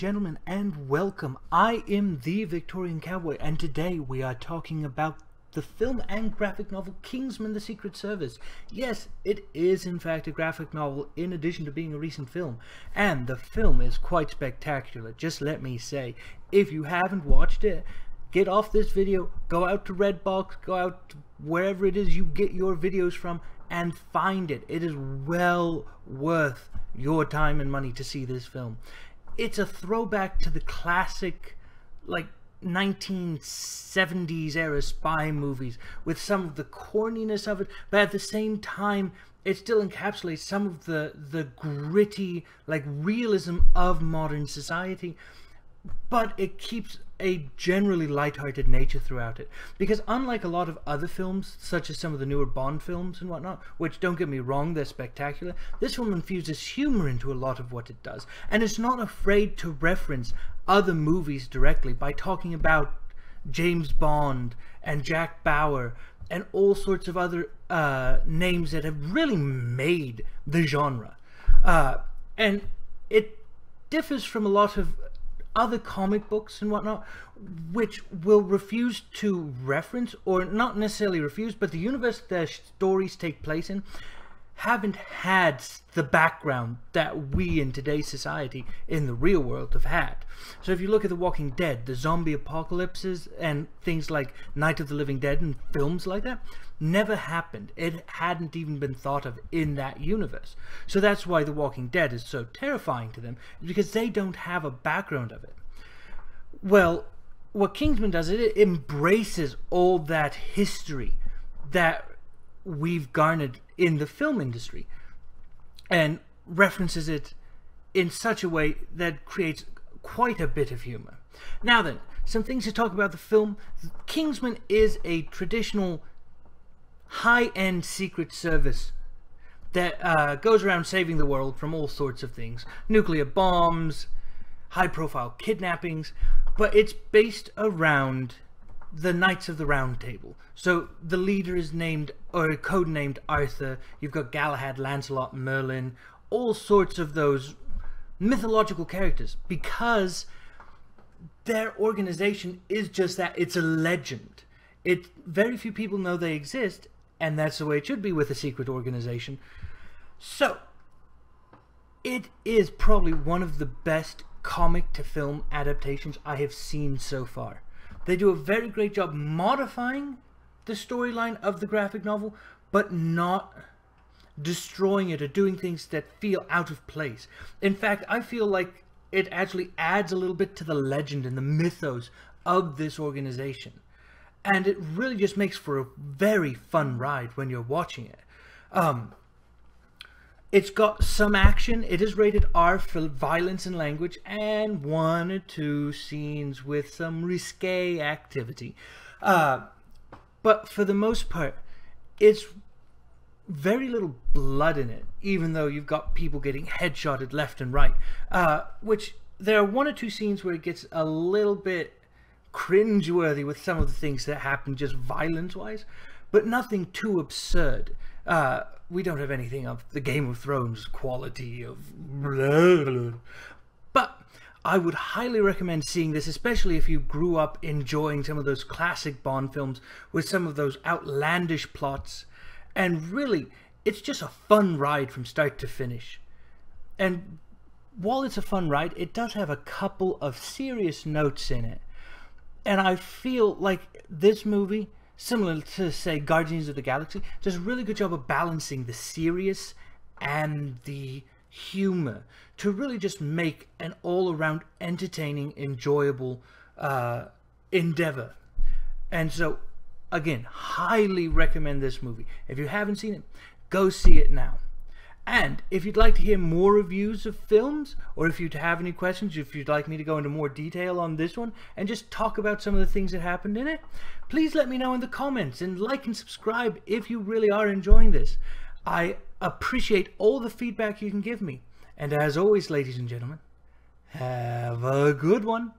gentlemen, and welcome. I am the Victorian Cowboy, and today we are talking about the film and graphic novel Kingsman: The Secret Service. Yes, it is in fact a graphic novel in addition to being a recent film, and the film is quite spectacular, just let me say. If you haven't watched it, get off this video, go out to Redbox, go out to wherever it is you get your videos from, and find it. It is well worth your time and money to see this film. It's a throwback to the classic, like, 1970s era spy movies with some of the corniness of it, but at the same time it still encapsulates some of the gritty, like, realism of modern society, but it keeps a generally lighthearted nature throughout it. Because unlike a lot of other films, such as some of the newer Bond films and whatnot, which, don't get me wrong, they're spectacular, this film infuses humor into a lot of what it does, and it's not afraid to reference other movies directly by talking about James Bond and Jack Bauer and all sorts of other names that have really made the genre. And it differs from a lot of other comic books and whatnot, which will refuse to reference, or not necessarily refuse, but the universe their stories take place in haven't had the background that we in today's society in the real world have had. So if you look at The Walking Dead, the zombie apocalypses and things like Night of the Living Dead and films like that never happened. It hadn't even been thought of in that universe. So that's why The Walking Dead is so terrifying to them, because they don't have a background of it. Well, what Kingsman does is it embraces all that history that we've garnered in the film industry and references it in such a way that creates quite a bit of humor. Now then, some things to talk about the film. Kingsman is a traditional high-end secret service that goes around saving the world from all sorts of things. Nuclear bombs, high-profile kidnappings, but it's based around the Knights of the Round Table. So the leader is named, or codenamed, Arthur. You've got Galahad, Lancelot, Merlin, all sorts of those mythological characters, because their organization is just that. It's a legend. Very few people know they exist, and that's the way it should be with a secret organization. So it is probably one of the best comic to film adaptations I have seen so far. They do a very great job modifying the storyline of the graphic novel, but not destroying it or doing things that feel out of place. In fact, I feel like it actually adds a little bit to the legend and the mythos of this organization. And it really just makes for a very fun ride when you're watching it. It's got some action. It is rated R for violence and language, and 1 or 2 scenes with some risque activity. But for the most part, it's very little blood in it, even though you've got people getting headshotted left and right. Which there are 1 or 2 scenes where it gets a little bit cringeworthy with some of the things that happen just violence-wise, but nothing too absurd. We don't have anything of the Game of Thrones quality of blah, blah. But I would highly recommend seeing this, especially if you grew up enjoying some of those classic Bond films with some of those outlandish plots. And really, it's just a fun ride from start to finish. And while it's a fun ride, it does have a couple of serious notes in it. And I feel like this movie, similar to, say, Guardians of the Galaxy, does a really good job of balancing the serious and the humor to really just make an all-around entertaining, enjoyable endeavor. And so, again, highly recommend this movie. If you haven't seen it, go see it now. And if you'd like to hear more reviews of films, or if you'd have any questions, if you'd like me to go into more detail on this one and just talk about some of the things that happened in it, please let me know in the comments, and like and subscribe if you really are enjoying this. I appreciate all the feedback you can give me. And as always, ladies and gentlemen, have a good one.